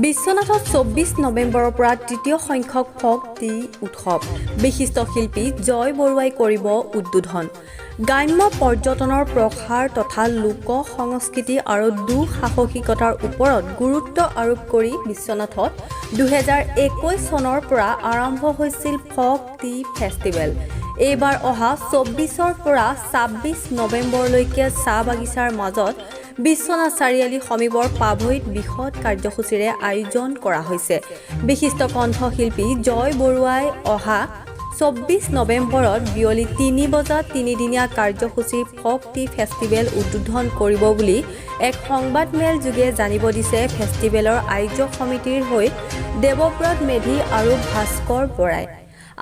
বিশ্বনাথত 24 নৱেম্বৰৰ পৰা তৃতীয় সংখ্যক ফক টি উৎসৱ বিশিষ্ট শিল্পী জয় বৰুৱাই কৰিব উদ্বোধন। গ্ৰাম্য পৰ্যটনৰ প্ৰসাৰ তথা লোক সংস্কৃতি আৰু দুঃসাহসিকতাৰ ওপৰত গুৰুত্ব আৰোপ কৰি বিশ্বনাথত 2021 চনৰ পৰা আৰম্ভ হৈছিল ফক টি ফেষ্টিভেল। এইবাৰ অহা 24ৰ পৰা 26 নৱেম্বৰলৈকে চাহ বাগিচাৰ মাজত বিশ্বনাথ চাৰিআলি সমীপৰ পাভৈত বৃহৎ কাৰ্যসূচীৰে আয়োজন কৰা হৈছে। বিশিষ্ট কণ্ঠশিল্পী জয় বৰুৱাই অহা 24 নৱেম্বৰত বিয়লি 3 বজাত তিনিদিনীয়া কাৰ্যসূচী ফক টি ফেষ্টিভেল উদ্বোধন কৰিব বুলি এক সংবাদমেল যোগে জানিব দিছে ফেষ্টিভেলৰ আয়োজক সমিতিৰ হৈ দেৱব্ৰত মেধি আৰু ভাস্কৰ বৰাই।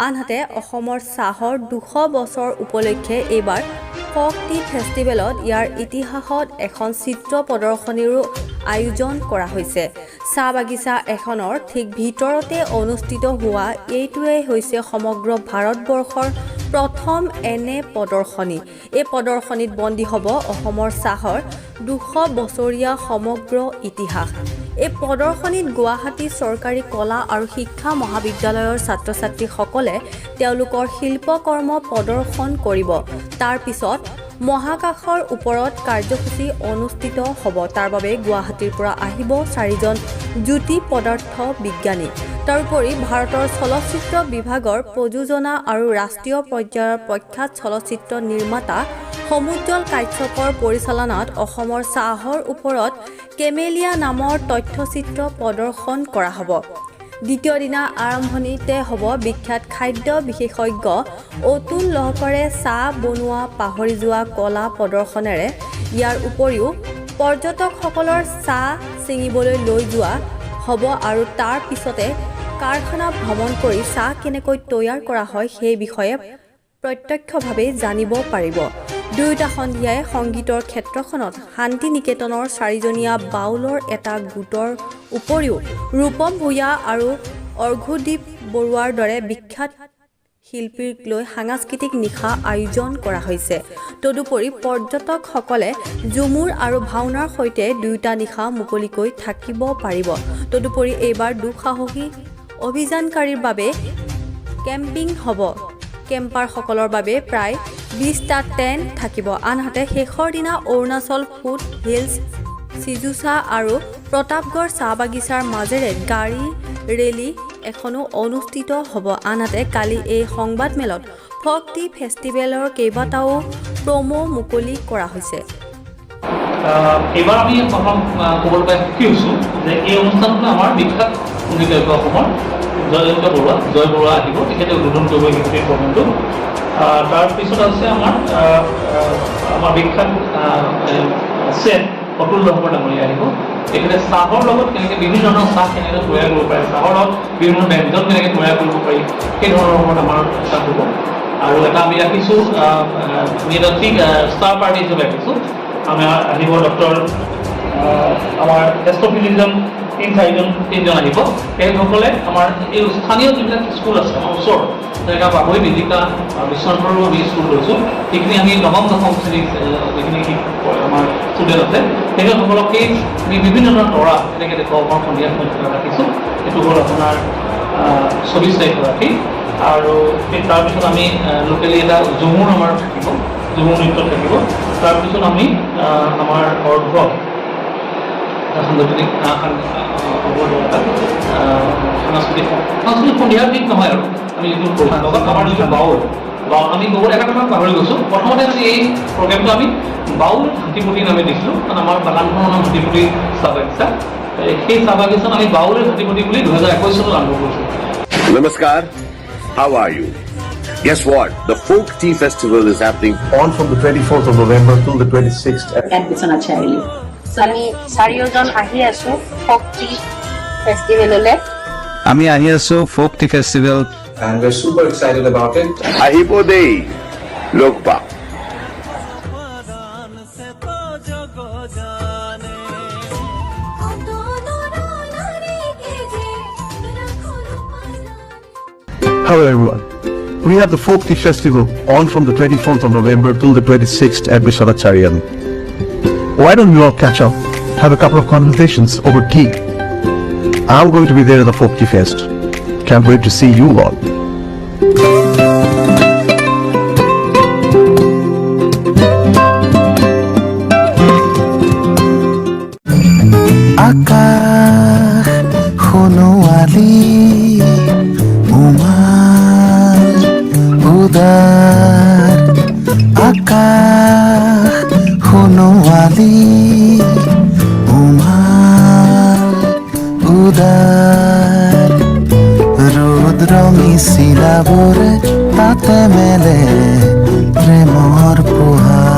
আনহাতে অসমৰ চাহৰ 200 বছৰ উপলক্ষে এইবাৰ ফক টি ফেষ্টিভেলত ইয়াৰ ইতিহাসত এখন চিত্ৰ প্ৰদৰ্শনীৰো আয়োজন কৰা হৈছে। চাহ বাগিচা এখনৰ ঠিক ভিতৰতে অনুষ্ঠিত হোৱা এইটোৱে হৈছে সমগ্ৰ ভাৰতবৰ্ষৰ প্ৰথম এনে প্ৰদৰ্শনী। এই প্ৰদৰ্শনীত বন্দী হ'ব অসমৰ চাহৰ 200 বছৰীয়া সমগ্ৰ ইতিহাস। এই প্ৰদৰ্শনীত গুৱাহাটী চৰকাৰী কলা আৰু শিক্ষা মহাবিদ্যালয়ৰ ছাত্ৰ ছাত্ৰীসকলে তেওঁলোকৰ শিল্পকৰ্ম প্ৰদৰ্শন কৰিব। তাৰ পিছত মহাকাশৰ ওপৰত কাৰ্যসূচী অনুষ্ঠিত হ'ব। তাৰ বাবে গুৱাহাটীৰ পৰা আহিব 4জন জ্যোতি পদাৰ্থ বিজ্ঞানী। তাৰোপৰি ভাৰতৰ চলচ্চিত্ৰ বিভাগৰ প্ৰযোজনা আৰু ৰাষ্ট্ৰীয় পৰ্যায়ৰ প্ৰখ্যাত চলচ্চিত্ৰ নিৰ্মাতা সমুজ্জ্বল কাশ্যপৰ পৰিচালনাত অসমৰ চাহৰ ওপৰত কেমেলিয়া নামৰ তথ্যচিত্ৰ প্ৰদৰ্শন কৰা হ'ব। দ্বিতীয় দিনা আৰম্ভণিতে হ'ব বিখ্যাত খাদ্য বিশেষজ্ঞ অতুল লহকৰে চাহ বনোৱা পাহৰি যোৱা কলা প্ৰদৰ্শনেৰে। ইয়াৰ উপৰিও পৰ্যটকসকলৰ চাহ ছিঙিবলৈ লৈ যোৱা হ'ব আৰু তাৰ পিছতে কাৰখানা ভ্ৰমণ কৰি চাহ কেনেকৈ তৈয়াৰ কৰা হয় সেই বিষয়ে প্ৰত্যক্ষভাৱে জানিব পাৰিব। দুয়োটা সন্ধিয়াই সংগীতৰ ক্ষেত্ৰখনত শান্তি নিকেতনৰ 4জনীয়া বাউলৰ এটা গোটৰ উপৰিও ৰূপম ভূঞা আৰু অৰ্ঘ্যদীপ বৰুৱাৰ দৰে বিখ্যাত শিল্পীক লৈ সাংস্কৃতিক নিশা আয়োজন কৰা হৈছে। তদুপৰি পৰ্যটকসকলে ঝুমুৰ আৰু ভাওনাৰ সৈতে দুয়োটা নিশা মুকলিকৈ থাকিব পাৰিব। তদুপৰি এইবাৰ দুঃসাহসী অভিযানকাৰীৰ বাবে কেম্পিং হ'ব। কেম্পাৰসকলৰ বাবে প্ৰায় 20টা টেণ্ট থাকিব। আনহাতে শেষৰ দিনা অৰুণাচল ফুট হিলছ চিজুচা আৰু প্ৰতাপগড় চাহ বাগিচাৰ মাজেৰে গাড়ী ৰেলী এখনো অনুষ্ঠিত হ'ব। আনহাতে কালি এই সংবাদমেলত ফক টি ফেষ্টিভেলৰ কেইবাটাও প্ৰমো মুকলি কৰা হৈছে। এইবাৰ আমি প্ৰথম ক'বলৈ সুখী হৈছোঁ যে এই অনুষ্ঠানটো আমাৰ বিখ্যাত সংগীতজ্ঞ অসমৰ জয় বৰুৱা আহিব। তেখেতে উদ্বোধন কৰিব এই প্ৰগ্ৰেমটো। তাৰপিছত আছে আমাৰ বিখ্যাত চেফ অতুল লহকৰ ডাঙৰীয়া আহিব। তেখেতে চাহৰ লগত কেনেকৈ বিভিন্ন ধৰণৰ চাহ কেনেকৈ তৈয়াৰ কৰিব পাৰে, চাহৰ লগত বিভিন্ন ব্যঞ্জন কেনেকৈ তৈয়াৰ কৰিব পাৰি সেই ধৰণৰ ওপৰত আমাৰ চেষ্টা কৰিব। আৰু এটা আমি ৰাখিছোঁ নিৰন্তিক ষ্টাৰ পাৰ্টি হিচাপে ৰাখিছোঁ। আমাৰ আহিব ডক্টৰ আমাৰ এষ্ট্ৰফিজিজন 3জন আহিব। সেইসকলে আমাৰ এই স্থানীয় যিবিলাক স্কুল আছে আমাৰ ওচৰত যেনেকৈ পাভৈ বিজিকা বিশ্বনাথৰো আমি স্কুল লৈছোঁ। সেইখিনি আমি নৱম দশম শ্ৰেণীৰ যিখিনি আমাৰ ষ্টুডেণ্ট আছে তেখেতসকলকেই আমি বিভিন্ন ধৰণৰ তৰা তেনেকৈ দেখুৱাব পাৰোঁ। সন্ধিয়া সময়ত ৰাখিছোঁ। এইটো হ'ল আপোনাৰ 24 তাৰিখ ৰাতি। আৰু তাৰপিছত আমি লোকেলি এটা ঝুমুৰ আমাৰ থাকিব, ঝুমুৰ নৃত্য থাকিব। তাৰপিছত আমি আমাৰ অৰ্ঘ্য সাংস্কৃতিক সন্ধিয়াৰ ঠিক নহয় আৰু আমি যিটো লগত আমাৰ যিটো বাউল আমি ক'ব এটা কথা পাহৰি গৈছোঁ। প্ৰথমতে আমি এই প্ৰগ্ৰেমটো আমি বাউল হাতীপুতি নামে দিছিলোঁ। কাৰণ আমাৰ বাগানখনৰ নাম হাতীপুতি চাহ বাগিচা। সেই চাহ বাগিচাত আমি বাউল হাতীপুতি বুলি 2021 চনত আৰম্ভ কৰিছোঁ। Namaskar, how are you? Guess what? The Folk Tea Festival is happening on from the 24th of November till the 26th at Biswanath চাৰিআলি। আমি 4জন আহি আছো ফক টি ফেষ্টিভেললৈ। আমি আহি আছো folk tea festival and we're super excited about it. Ahibo Dei Lokpa. Hello everyone. We have the Folk Tea Festival on from the 24th of November till the 26th at Biswanath Charyan. Why don't we all catch up, have a couple of conversations over tea, I'm going to be there at the Folk Tea Fest. Can't wait to see you all. আকাশ সোণোৱালী উমাল উদাৰ আকাশ সোণোৱালী উমাল উদাৰ ৰুদ্ৰ মিছিলাবোৰে তাতে মেলে প্ৰেমৰ পোহৰ